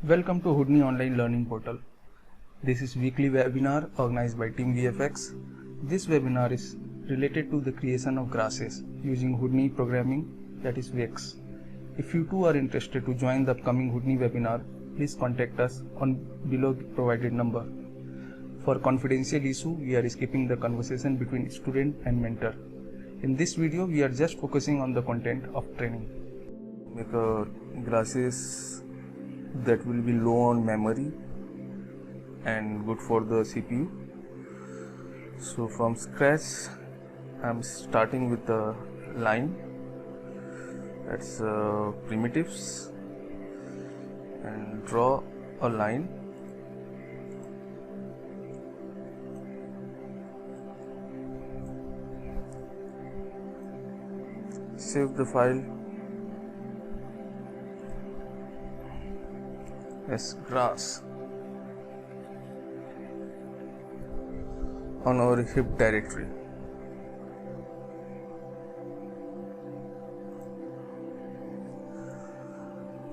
Welcome to Houdini Online Learning Portal. This is weekly webinar organized by Team VFX. This webinar is related to the creation of grasses using Houdini programming, that is Wix. If you too are interested to join the upcoming Houdini webinar, please contact us on below provided number. For confidential issue, we are skipping the conversation between student and mentor. In this video, we are just focusing on the content of training. Make a grasses that will be low on memory and good for the CPU. So from scratch I am starting with a line, that's primitives, and draw a line. Save the file as grass on our HIP directory.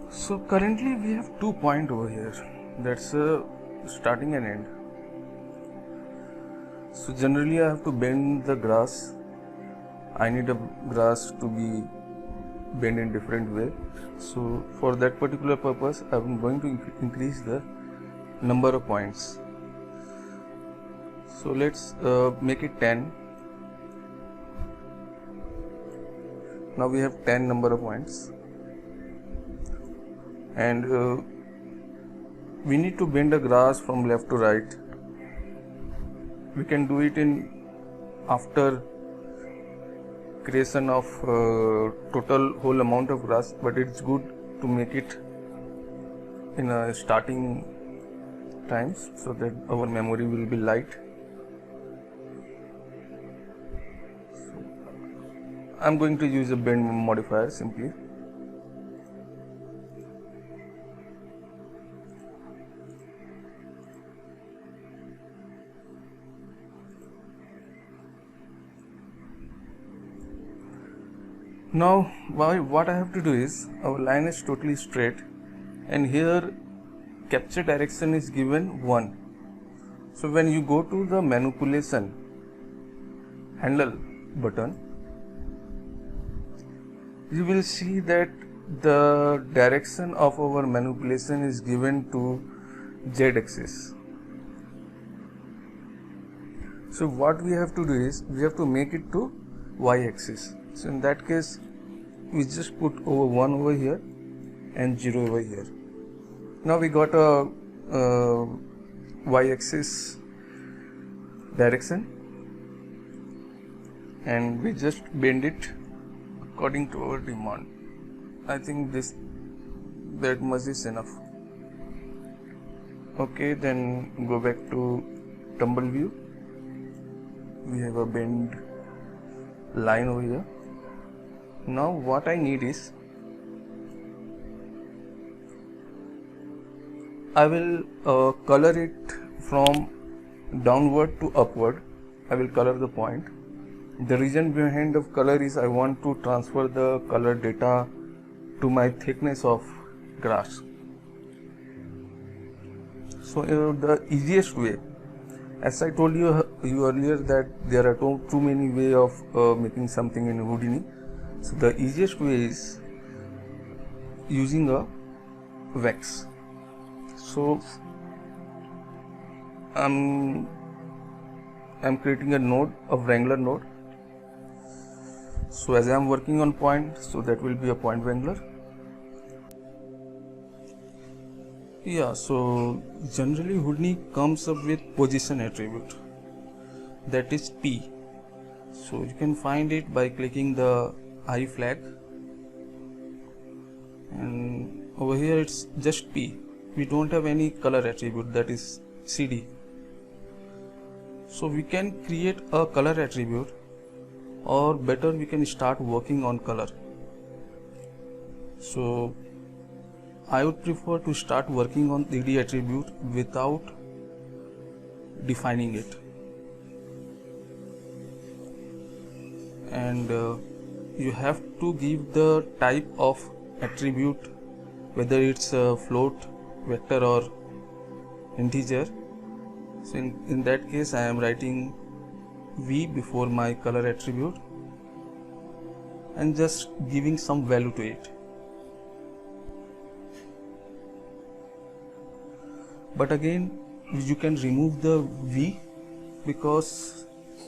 So currently we have 2 points over here, that's starting and end. So generally I have to bend the grass. I need a grass to be bent in different way. So for that particular purpose I am going to increase the number of points. So let's make it 10. Now we have 10 number of points, and we need to bend the grass from left to right. We can do it in after creation of total whole amount of grass, but it's good to make it in a starting times so that our memory will be light. So I'm going to use a bend modifier simply. Now what I have to do is, our line is totally straight and here capture direction is given 1. So when you go to the manipulation handle button, you will see that the direction of our manipulation is given to z-axis. So what we have to do is, we have to make it to y-axis. So in that case we just put over 1 over here and 0 over here. Now we got a y-axis direction and we just bend it according to our demand. I think that much is enough. Okay, then go back to tumble view. We have a bend line over here. Now what I need is, I will color it from downward to upward. I will color the point. The reason behind of color is I want to transfer the color data to my thickness of grass. So the easiest way, as I told you earlier that there are too many ways of making something in Houdini. So the easiest way is using a wax. So I'm creating a node, a Wrangler node. So as I am working on point, so that will be a point Wrangler. Yeah, so generally Houdini comes up with position attribute, that is P. So you can find it by clicking the I flag, and over here it's just P. We don't have any color attribute, that is CD. So we can create a color attribute, or better we can start working on color. So I would prefer to start working on 3D attribute without defining it. And you have to give the type of attribute, whether it's a float vector or integer. So in that case I am writing v before my color attribute and just giving some value to it. But again you can remove the v because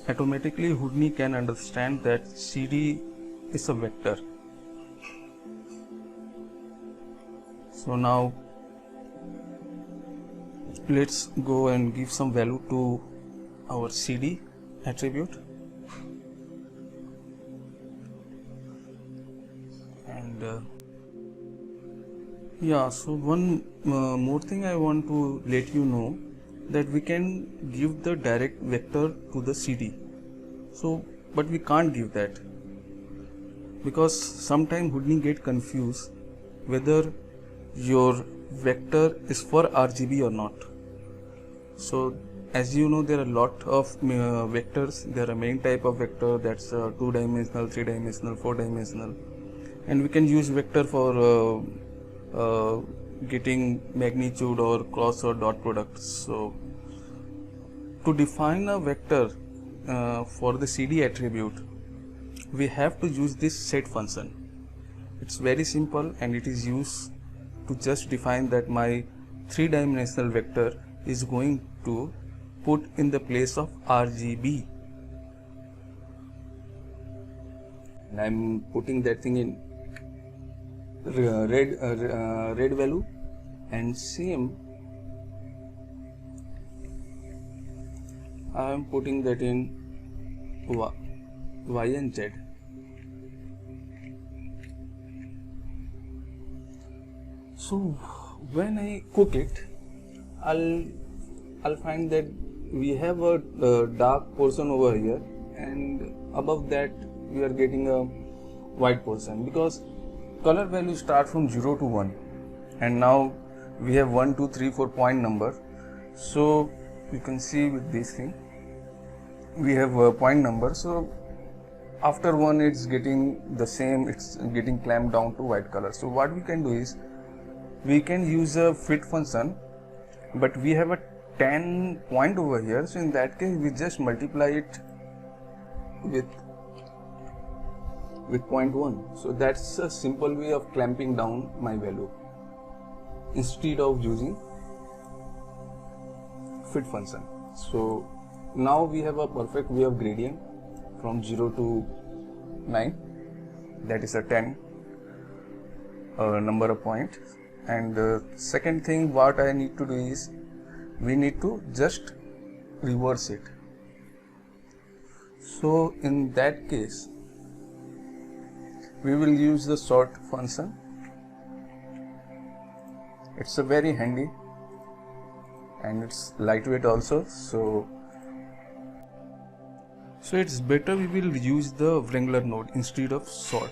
automatically Houdini can understand that CD is a vector. So now let's go and give some value to our CD attribute, and yeah, so one more thing I want to let you know, that we can give the direct vector to the CD. So but we can't give that because sometimes Houdini get confused whether your vector is for RGB or not. So as you know, there are a lot of vectors. There are many type of vector, that's 2-dimensional, 3-dimensional, 4-dimensional, and we can use vector for getting magnitude or cross or dot products. So to define a vector for the CD attribute, we have to use this set function. It's very simple and it is used to just define that my 3-dimensional vector is going to put in the place of RGB, and I'm putting that thing in red value, and same I am putting that in Y and Z. So when I cook it, I'll find that we have a dark portion over here, and above that we are getting a white portion, because color value start from 0 to 1, and now we have 1, 2, 3, 4 point number. So you can see with this thing we have a point number. So after 1 it's getting the same, it's getting clamped down to white color. So what we can do is we can use a fit function, but we have a 10 point over here, so in that case we just multiply it with 0.1. so that's a simple way of clamping down my value instead of using fit function. So now we have a perfect way of gradient from 0 to 9, that is a 10 number of points. And second thing what I need to do is we need to just reverse it. So in that case we will use the sort function. It's a very handy and it's lightweight also, so it's better we will use the Wrangler node instead of sort.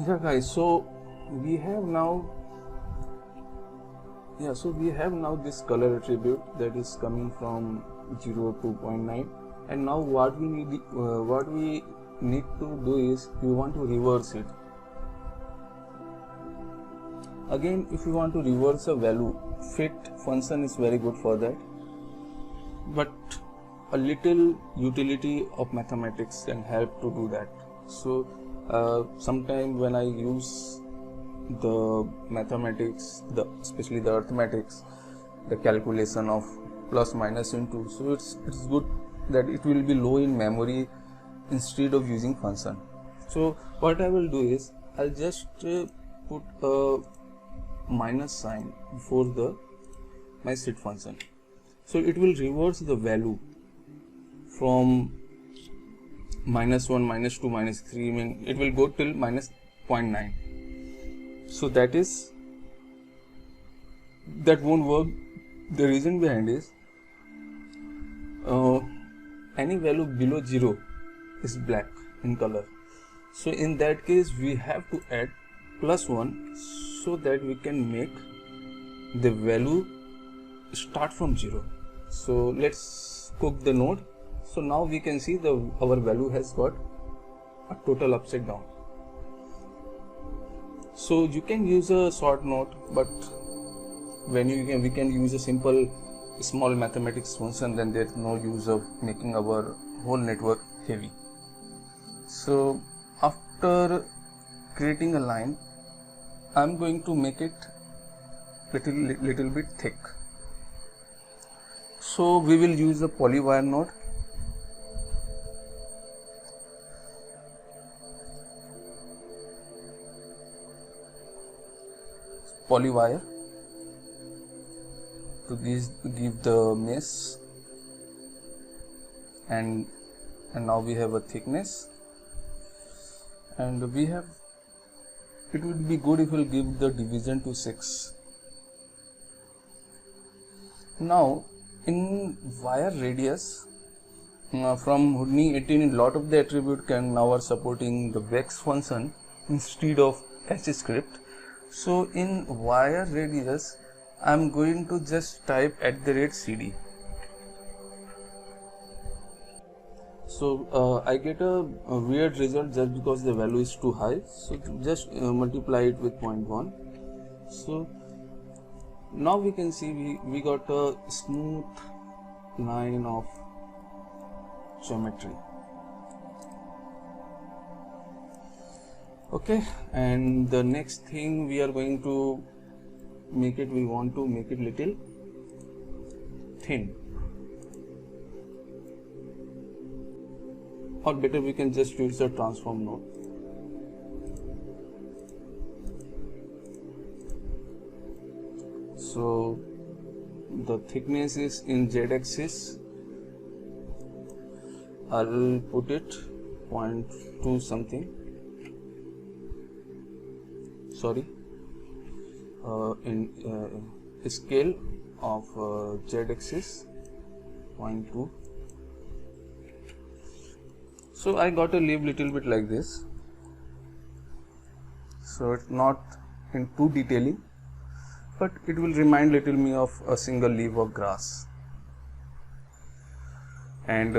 Yeah guys, so we have now this color attribute that is coming from 0 to 0.9, and now what we need to do is we want to reverse it. Again, if you want to reverse a value, fit function is very good for that, but a little utility of mathematics can help to do that. So sometimes when I use the mathematics, especially the arithmetics, the calculation of plus minus into, so it's good that it will be low in memory instead of using function. So what I will do is I'll just put a minus sign before my set function, so it will reverse the value from -1, -2, -3, I mean it will go till -0.9. So that won't work. The reason behind is any value below 0 is black in color, so in that case we have to add +1 so that we can make the value start from 0. So let's cook the node. So now we can see our value has got a total upside down. So you can use a short node, but when we can use a simple small mathematics function, then there's no use of making our whole network heavy. So after creating a line, I'm going to make it little bit thick. So we will use a polywire node. Polywire to give the mesh, and now we have a thickness, and it would be good if we'll give the division to 6. Now in wire radius, from Houdini 18, a lot of the attribute now are supporting the vex function instead of h script. So in wire radius, I'm going to just type @CD. So I get a weird result just because the value is too high. So just multiply it with 0.1. So now we can see we got a smooth line of geometry. Okay, and the next thing we are going to we want to make it little thin, or better we can just use the transform node. So the thickness is in z-axis. I'll put it 0.2 something. Sorry, in scale of z-axis 0.2. So I got a leaf little bit like this. So it's not in too detailing, but it will remind little me of a single leaf of grass. And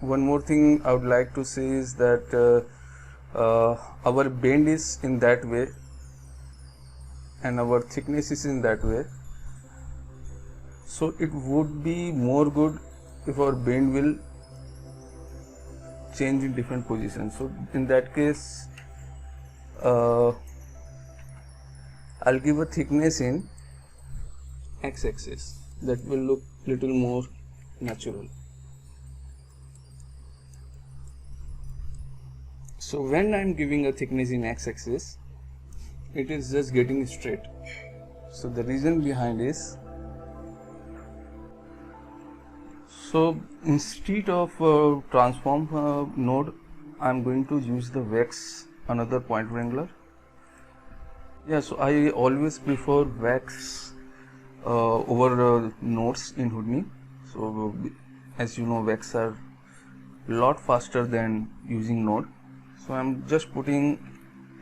one more thing I would like to say is that our bend is in that way, and our thickness is in that way. So it would be more good if our bend will change in different positions. So in that case, I'll give a thickness in x-axis. That will look little more natural. So when I'm giving a thickness in x-axis, it is just getting straight. So the reason behind is, so instead of transform node, I'm going to use the vex, another point wrangler. Yeah, so I always prefer vex over nodes in Houdini. So as you know, vex are a lot faster than using node. So I'm just putting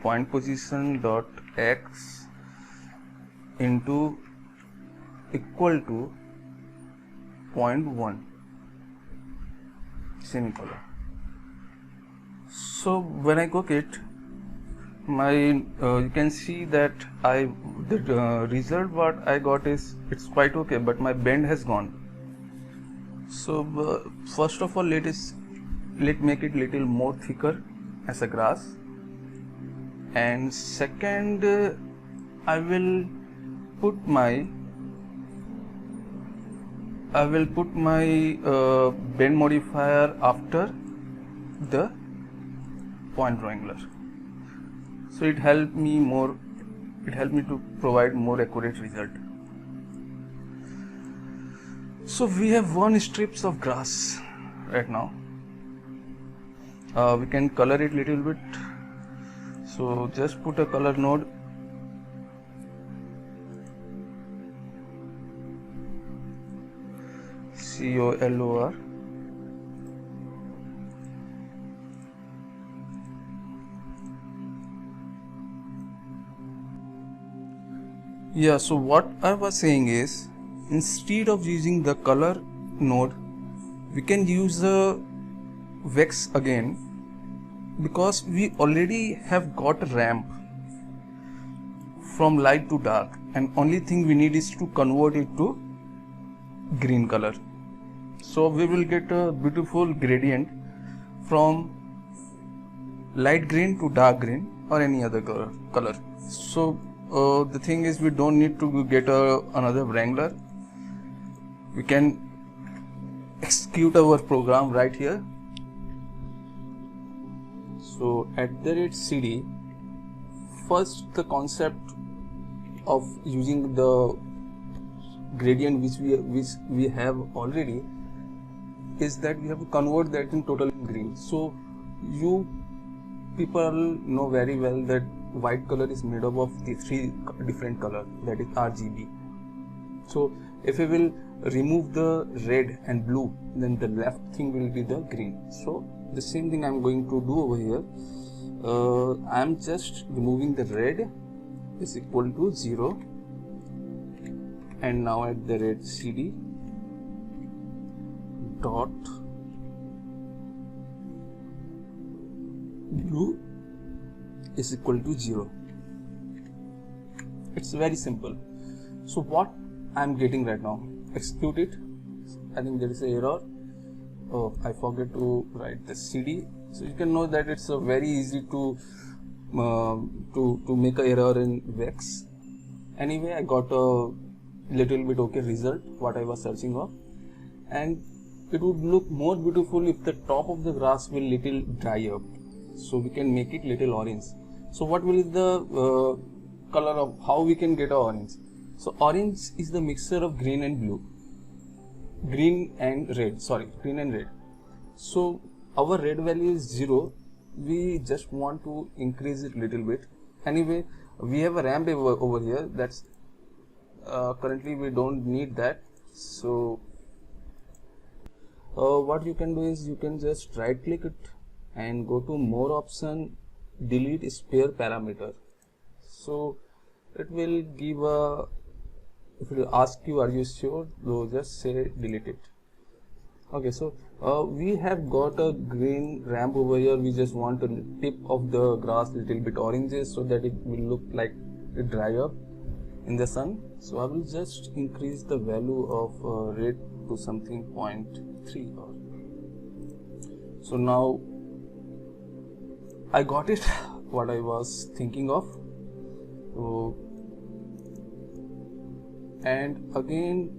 point position dot x into equal to 0.1 semicolon. So when I cook it, you can see that the result what I got is, it's quite okay, but my bend has gone. So first of all, let's make it little more thicker as a grass, and second I will put my bend modifier after the point wrangler. So it helped me to provide more accurate result. So we have 1 strips of grass right now. We can color it little bit. So just put a color node. COLOR. Yeah, so what I was saying is, instead of using the color node, we can use the vex again, because we already have got a ramp. from light to dark, and only thing we need is to convert it to green color. So we will get a beautiful gradient from light green to dark green or any other color. So the thing is, we don't need to get another Wrangler. We can execute our program right here. So @CD, first the concept of using the gradient which we have already is that we have to convert that in total green. So you people know very well that white color is made up of the 3 different colors, that is RGB. So if we will remove the red and blue, then the left thing will be the green. So the same thing I'm going to do over here. I'm just removing the red is equal to 0, and now @CD dot blue is equal to 0. It's very simple. So what I'm getting right now, execute it. I think there is an error. Oh, I forget to write the CD. So you can know that it's very easy to make an error in Vex. Anyway, I got a little bit okay result what I was searching of, and it would look more beautiful if the top of the grass will little dry up. So we can make it little orange. So what will be the color of how we can get a orange? So orange is the mixture of green and blue, green and red. So our red value is 0. We just want to increase it little bit. Anyway, we have a ramp over here. That's currently we don't need that. So what you can do is you can just right click it and go to more option, delete sphere parameter. So it will give a, if it ask you are you sure, so just say delete it. Okay, so we have got a green ramp over here. We just want the tip of the grass little bit oranges so that it will look like it dry up in the sun. So I will just increase the value of red to something 0.3 or so. Now I got it what I was thinking of. So, and again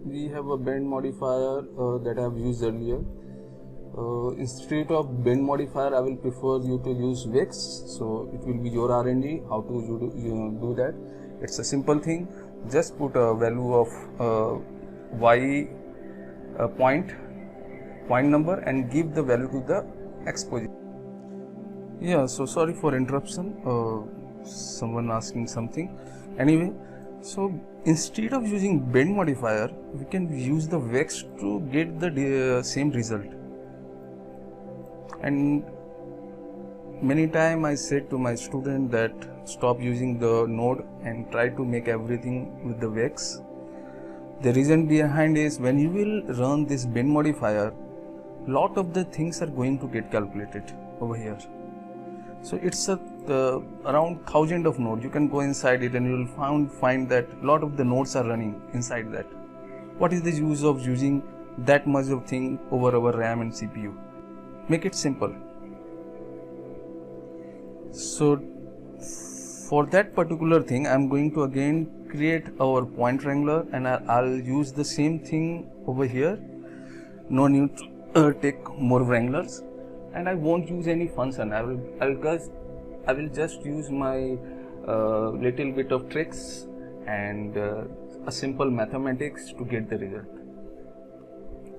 we have a bend modifier that I have used earlier. Instead of bend modifier, I will prefer you to use Vex. So it will be your R&D how to do that. It's a simple thing. Just put a value of y point number and give the value to the X position. Yeah, so sorry for interruption. Someone asking something. Anyway, so instead of using bend modifier, we can use the Vex to get the same result. And many times I said to my student that stop using the node and try to make everything with the Vex. The reason behind is when you will run this bend modifier, lot of the things are going to get calculated over here. So it's around 1000 of nodes. You can go inside it and you will find that lot of the nodes are running inside that. What is the use of using that much of thing over our RAM and CPU? Make it simple. So for that particular thing, I'm going to again create our point wrangler, and I'll use the same thing over here. No need to take more wranglers, and I won't use any function. I will just use my little bit of tricks and a simple mathematics to get the result.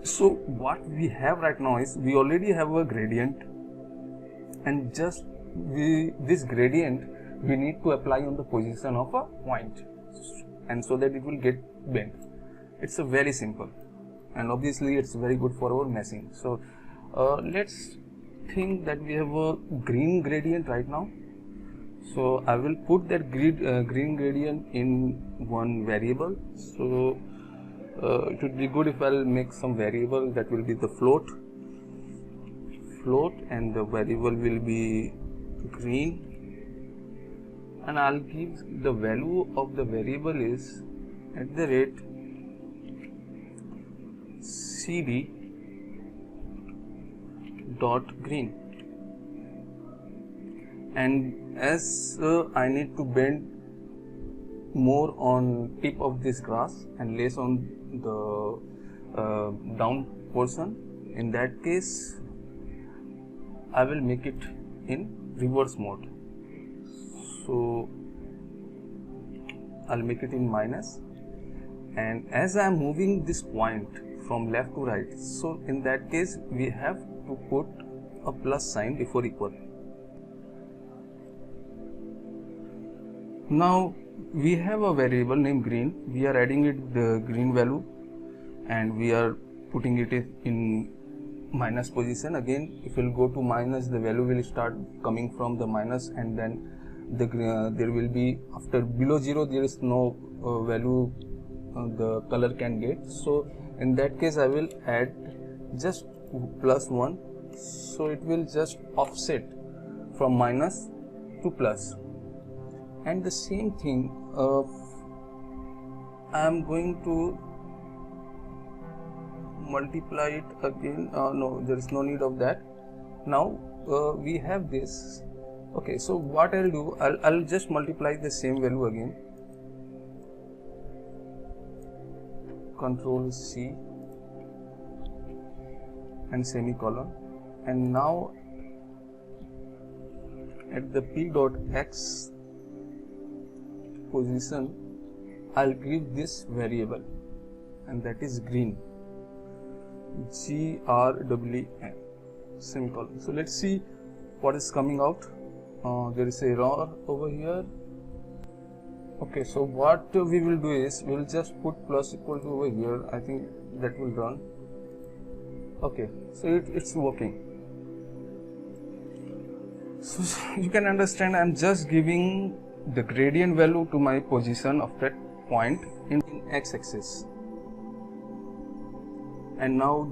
So what we have right now is we already have a gradient, and just this gradient we need to apply on the position of a point, and so that it will get bent. It's a very simple, and obviously it's very good for our meshing. So let's think that we have a green gradient right now. So I will put that green gradient in one variable. So it would be good if I'll make some variable that will be the float, and the variable will be green, and I'll give the value of the variable is @ cd dot green, and as I need to bend more on tip of this grass and less on the down portion, in that case I will make it in reverse mode. So I'll make it in minus, and as I am moving this point from left to right, so in that case we have to put a plus sign before equal. Now we have a variable named green, we are adding it the green value and we are putting it in minus position. Again, if we'll go to minus, the value will start coming from the minus, and then there will be, after below 0 there is no value the color can get. So in that case I will add just +1, so it will just offset from minus to plus. And the same thing I am going to multiply it again. No, there is no need of that. Now we have this. Okay, so what I'll do, I'll just multiply the same value again. Control C and semicolon, and now at the p dot x position I'll give this variable, and that is green, GREEN, semicolon. So let's see what is coming out. There is a error over here. Okay, so what we will do is we will just put plus equal to over here. I think that will run. Okay, so it's working. So you can understand, I'm just giving the gradient value to my position of that point in x-axis, and now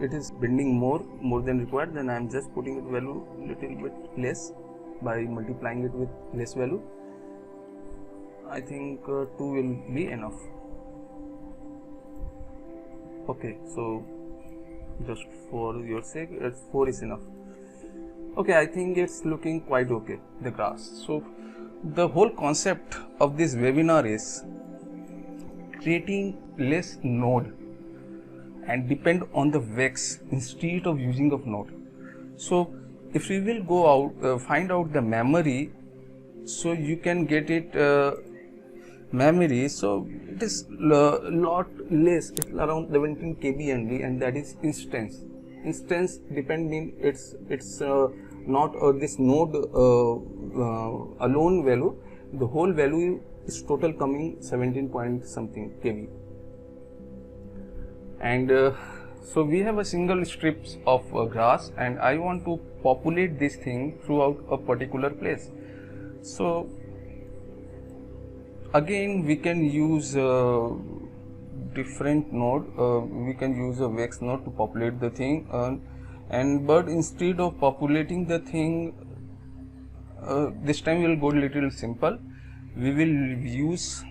it is bending more than required. Then I am just putting it value little bit less by multiplying it with less value. I think 2 will be enough. Okay, so just for your sake, 4 is enough. Okay, I think it's looking quite okay, the grass. So the whole concept of this webinar is creating less node and depend on the vex instead of using of node. So if we will go out, find out the memory, so you can get it memory. So it is lot less, it's around 17 KB only, and that is instance. Instance depending, it's not this node alone value. The whole value is total coming 17 point something KB. And so we have a single strips of grass, and I want to populate this thing throughout a particular place. So again we can use different node. We can use a vex node to populate the thing, but instead of populating the thing, this time we will go little simple. We will use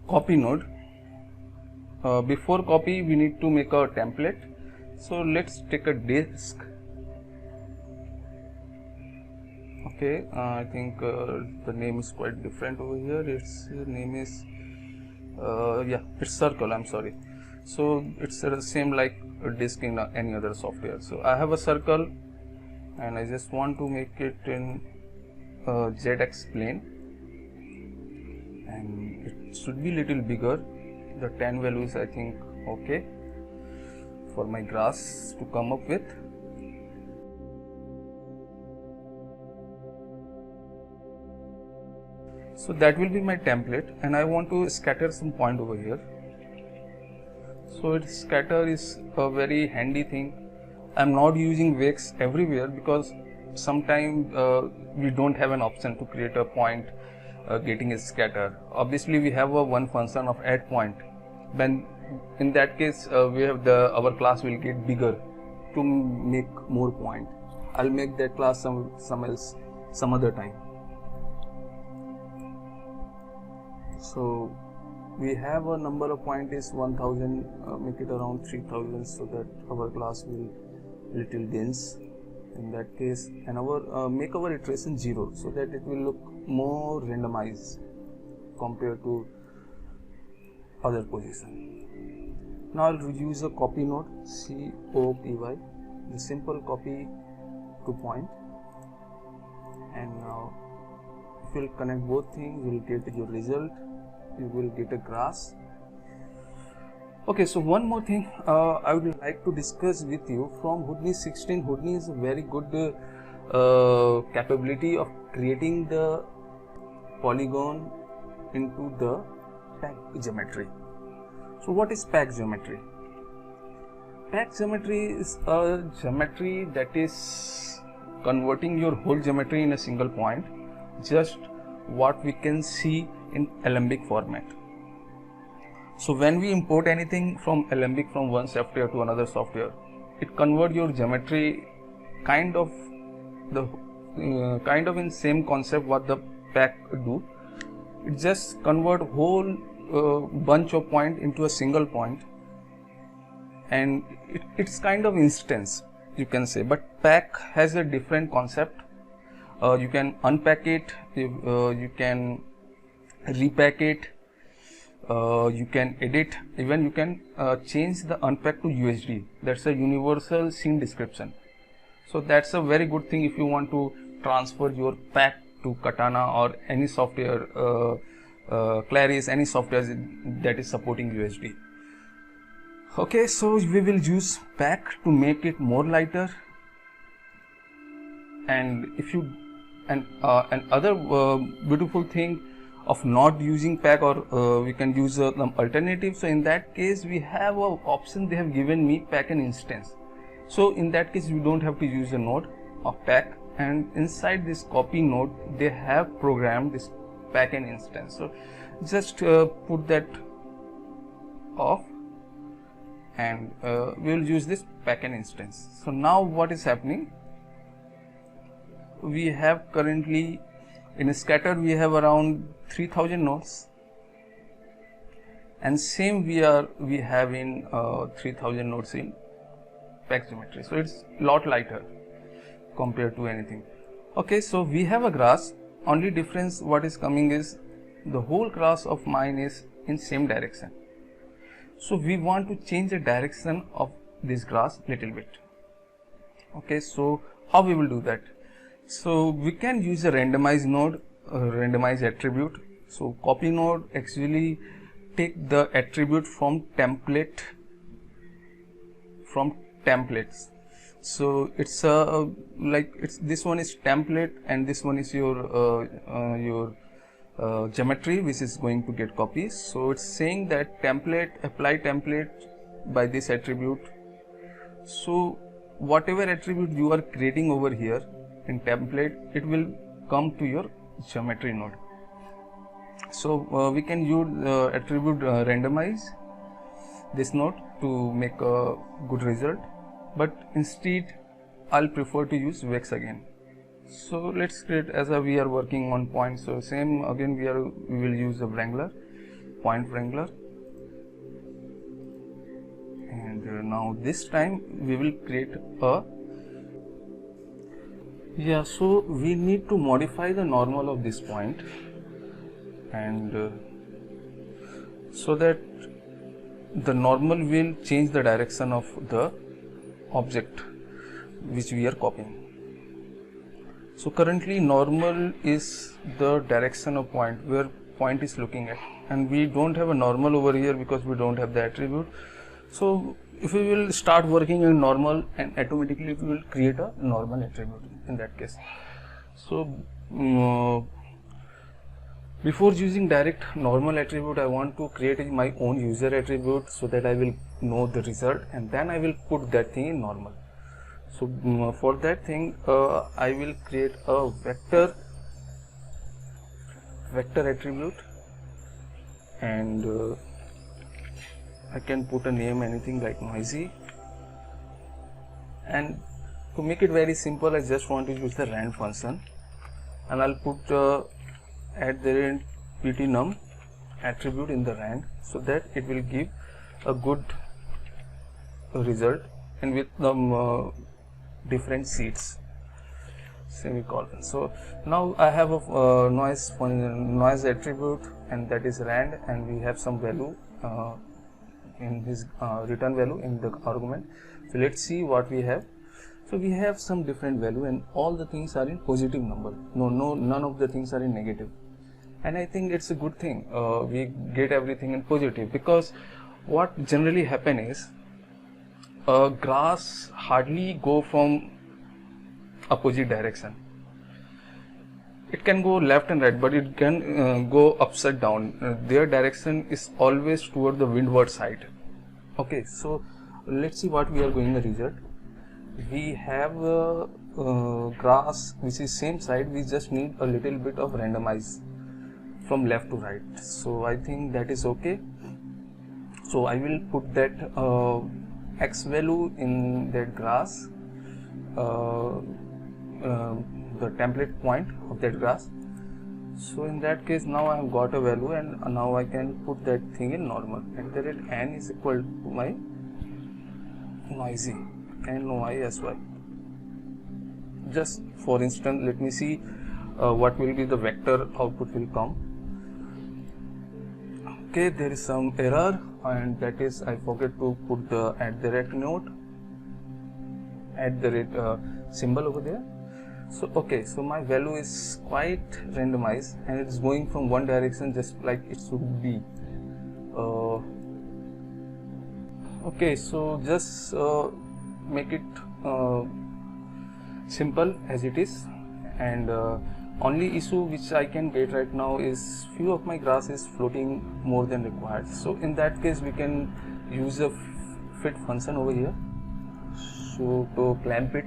copy node. Before copy we need to make a template. So let's take a disk. Okay, I think the name is quite different over here. Its name is yeah, it's circle, I'm sorry. So it's the same like a disk in any other software. So I have a circle and I just want to make it in ZX plane, and it should be little bigger. The 10 value is I think okay for my grass to come up with. So that will be my template, and I want to scatter some point over here. So scatter is a very handy thing. I'm not using vex everywhere because sometimes we don't have an option to create a point getting a scatter. Obviously we have a one function of add point. Then in that case we have our class will get bigger to make more point. I'll make that class some other time. So we have a number of point is 1000, make it around 3000 so that our class will little dense in that case, and our make our iteration 0 so that it will look more randomized compared to other position. Now I'll use a copy node, COPY, the simple copy to point, and now if you will connect both things you will get your result, you will get a grass. Okay, so one more thing I would like to discuss with you from Houdini 16. Houdini is a very good capability of creating the polygon into the pack geometry. So what is pack geometry? Pack geometry is a geometry that is converting your whole geometry in a single point, just what we can see in Alembic format. So when we import anything from Alembic from one software to another software, it converts your geometry kind of in same concept what the pack do. It just convert whole bunch of point into a single point, and it's kind of instance you can say. But pack has a different concept. You can unpack it, you can repack it, you can edit, even you can change the unpack to USD. That's a universal scene description. So that's a very good thing if you want to transfer your pack to Katana or any software, Claris, any software that is supporting USD. Okay, so we will use pack to make it more lighter, and if you another beautiful thing of not using pack, or we can use some alternative. So in that case we have a option, they have given me pack an instance. So in that case we don't have to use a node of pack, and inside this copy node they have programmed this pack an instance. So just put that off, and we will use this pack an instance. So now what is happening, we have currently in a scatter we have around 3000 nodes, and same we have in 3000 nodes in pack geometry. So it's lot lighter compared to anything. Okay, so we have a grass, only difference what is coming is the whole grass of mine is in same direction. So we want to change the direction of this grass little bit. Okay, so how we will do that? So we can use a randomize node, randomize attribute. So copy node actually take the attribute from templates. So it's like this one is template and this one is your geometry which is going to get copies. So it's saying that template, apply template by this attribute. So whatever attribute you are creating over here in template, it will come to your geometry node. So we can use attribute randomize this node to make a good result, but instead I'll prefer to use Vex again. So let's create, as we are working on point, so same again we will use a Wrangler, point Wrangler, and now this time we will create a so we need to modify the normal of this point, and so that the normal will change the direction of the object which we are copying. So currently normal is the direction of point where point is looking at, and we don't have a normal over here because we don't have the attribute. So if we will start working in normal, and automatically we will create a normal attribute in that case. So before using direct normal attribute, I want to create my own user attribute so that I will know the result, and then I will put that thing in normal. So for that thing I will create a vector attribute, and I can put a name anything like noisy, And to make it very simple, I just want to use the rand function, and I'll put @ptnum attribute in the rand, so that it will give a good result and with the different seeds, semicolon. So now I have a noise attribute, and that is rand, and we have some value in his return value in the argument. So let's see what we have. So we have some different value, and all the things are in positive number. None of the things are in negative. And I think it's a good thing. We get everything in positive, because what generally happen is grass hardly go from opposite direction. It can go left and right, but it can go upside down. Their direction is always toward the windward side. Okay, so let's see what we are going to result. We have grass which is same side. We just need a little bit of randomize from left to right. So I think that is okay. So I will put that x value in that grass, the template point of that grass. So in that case, now I have got a value, and now I can put that thing in normal, and that n is equal to my noisy, NOISY. Just for instance, let me see what will be the vector output will come. Okay, there is some error, and that is I forget to put the @ symbol over there. So okay, so my value is quite randomized, and it's going from one direction just like it should be. Okay, so just make it simple as it is, and only issue which I can get right now is few of my grass is floating more than required. So in that case, we can use a fit function over here, so to clamp it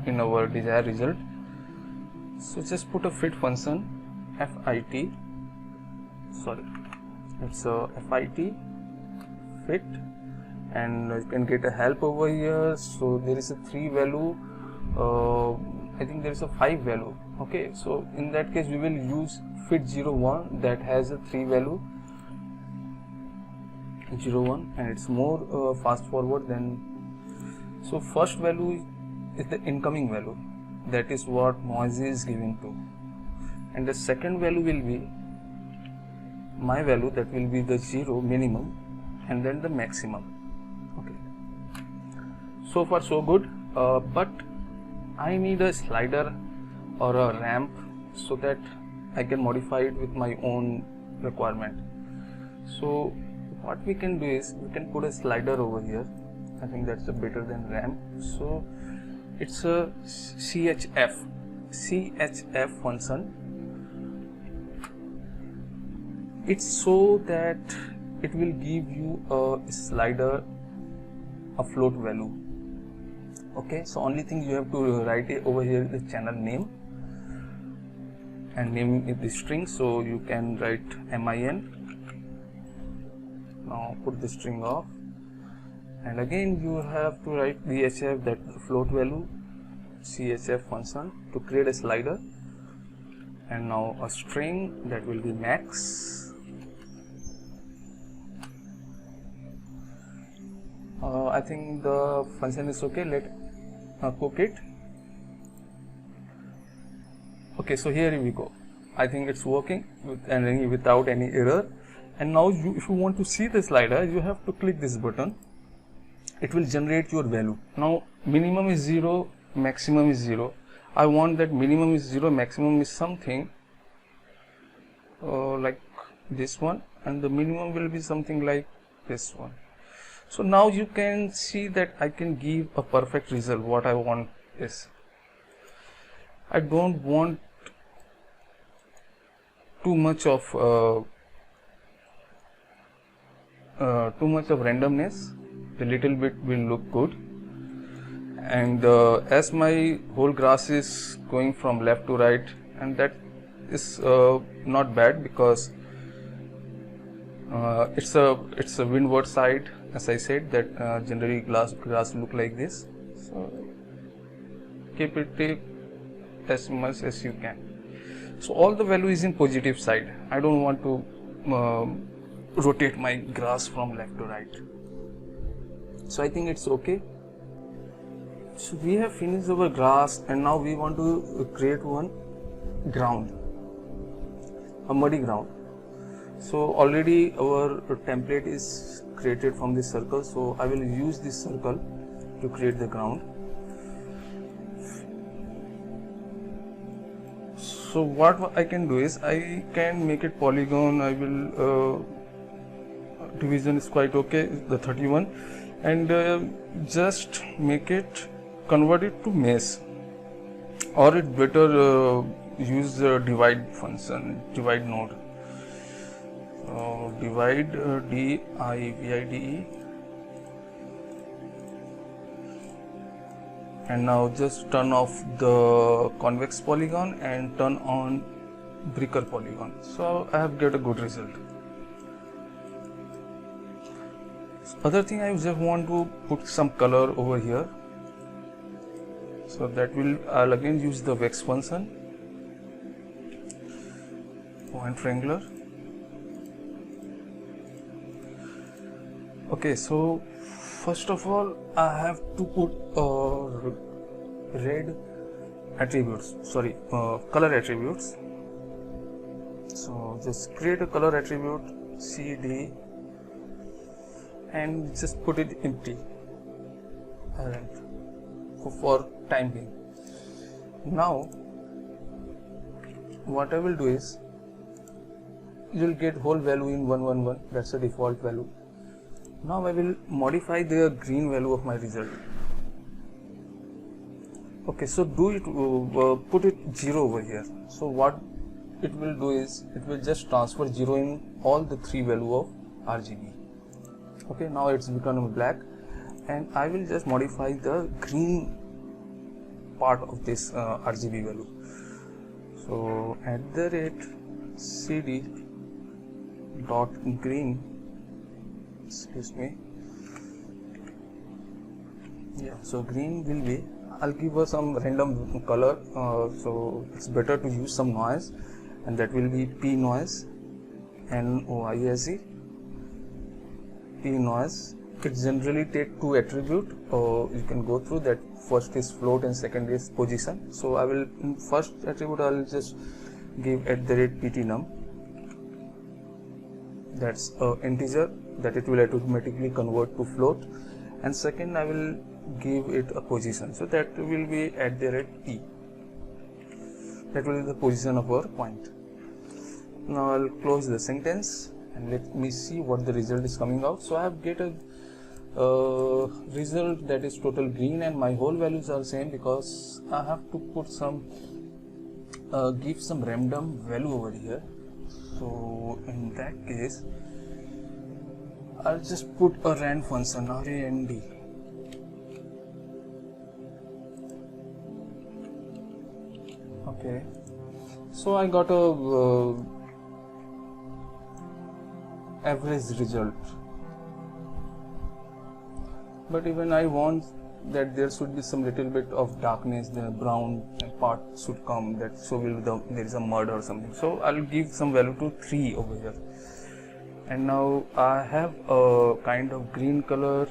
in our desired result. So just put a fit function, FIT, sorry, it's a FIT fit, and you can get a help over here. So there is a 3 value, I think there is a 5 value. Okay, so in that case we will use fit01 that has a 3 value 01, and it's more fast forward than. So first value is the incoming value, that is what noise is giving to, and the second value will be my value, that will be the 0 minimum, and then the maximum. Okay, so far so good, but I need a slider or a ramp so that I can modify it with my own requirement. So what we can do is we can put a slider over here. I think that's better than ramp. So it's a CHF function. It's so that it will give you a slider, a float value. Okay, so only thing you have to write it over here is the channel name, and name is the string, so you can write MIN. Now put the string off, and again you have to write VHF, that float value, CHF function, to create a slider, and now a string that will be max. I think the function is okay. Let cook it. Okay, so here we go. I think it's working and without any error. And now if you want to see the slider, you have to click this button. It will generate your value. Now minimum is 0, maximum is 0. I want that minimum is 0, maximum is something like this one, and the minimum will be something like this one. So now you can see that I can give a perfect result. What I want is, I don't want too much of randomness. The little bit will look good, and as my whole grass is going from left to right, and that is not bad, because it's a windward side, as I said, that generally grass look like this. So keep it as much as you can. So all the value is in positive side. I don't want to rotate my grass from left to right. So I think it's okay. So we have finished our grass, and now we want to create one ground, a muddy ground. So already our template is created from this circle, so I will use this circle to create the ground. So what I can do is I can make it polygon. I will division is quite okay, the 31, and just make it, convert it to mesh, or it better use the divide function, divide node. Divide divide, and now just turn off the convex polygon and turn on breaker polygon. So I have get a good result. Other thing, I just want to put some color over here. So that will, I'll again use the vex function, point triangular. Okay, so first of all I have to put red attributes, color attributes. So just create a color attribute CD and just put it empty for time being. Now what I will do is, you will get whole value in 111, that's the default value. Now I will modify the green value of my result. Okay, so do it, put it 0 over here. So what it will do is, it will just transfer 0 in all the 3 value of RGB. Okay, now it's become black, and I will just modify the green part of this RGB value. So @CD dot green, excuse me, yeah, so green will be, I'll give her some random color, so it's better to use some noise, and that will be P noise, NOISE, P noise. It generally take 2 attribute, you can go through that. First is float and second is position. So I will, in first attribute I will just give @ptnum, that's integer that it will automatically convert to float, and second I will give it a position, so that will be @p, that will be the position of our point. Now I'll close the sentence and let me see what the result is coming out. So I have get a result that is total green, and my whole values are same because I have to put some give some random value over here. So in that case I'll just put a rand function, RAND. Okay, so I got a average result, but even I want that there should be some little bit of darkness, the brown part should come, that so will there is a mud or something. So I'll give some value to 3 over here, and now I have a kind of green color,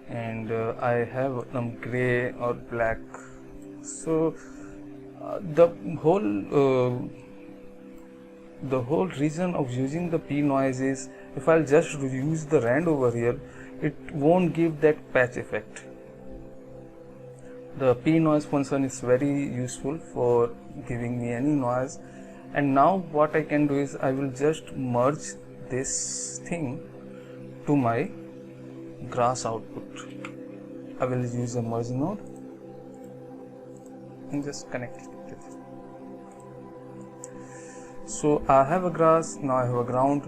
and I have some gray or black. So the whole reason of using the P noise is, if I'll just use the rand over here, it won't give that patch effect. The P noise function is very useful for giving me any noise. And now what I can do is, I will just merge this thing to my grass output. I will use a merge node and just connect it. So I have a grass, now I have a ground,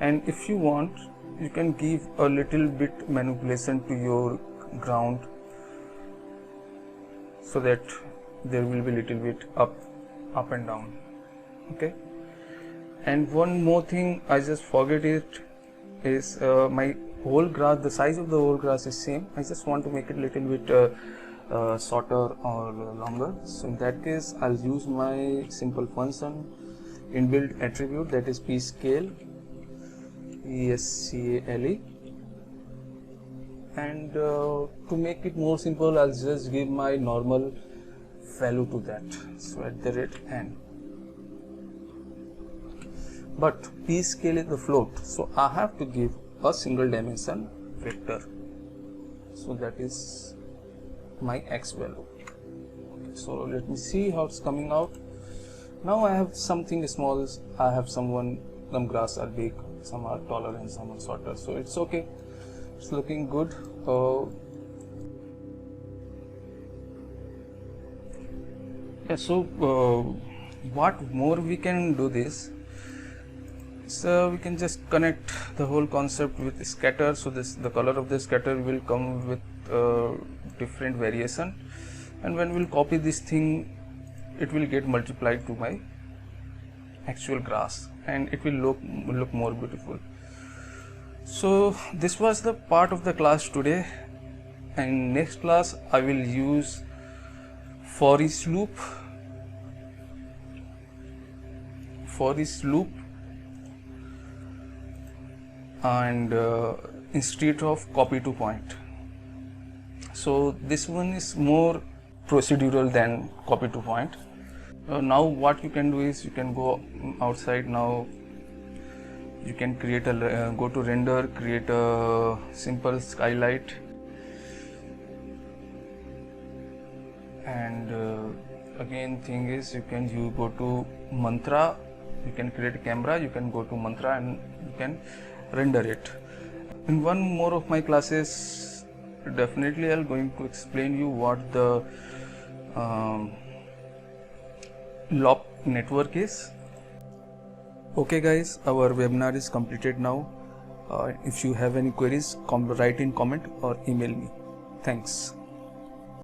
and if you want, you can give a little bit manipulation to your ground, so that there will be little bit up and down. Okay, and one more thing I just forget it, is my whole grass, the size of the whole grass is same. I just want to make it little bit shorter or longer. So in that case, I'll use my simple function inbuilt attribute, that is pscale, PSCALE, and to make it more simple, I'll just give my normal value to that, so @n. But pscale is the float, so I have to give a single dimension vector, so that is my x value. Okay, so let me see how it's coming out. Now I have something small, I have some grass are big, some are taller and some are shorter, so it's okay, it's looking good. Yeah, so what more we can do this, so we can just connect the whole concept with scatter. So the color of the scatter will come with different variation, and when we'll copy this thing, it will get multiplied to my actual grass, and it will look more beautiful. So this was the part of the class today, and next class I will use for each loop, and instead of copy to point. So this one is more procedural than copy to point. Now what you can do is you can go outside. Now you can create a go to render, create a simple skylight, and again thing is you go to mantra, you can create a camera, you can go to mantra and you can render it. In one more of my classes, definitely I'll going to explain you what the LOP network is. Okay guys, our webinar is completed now. If you have any queries, write in comment or email me. Thanks.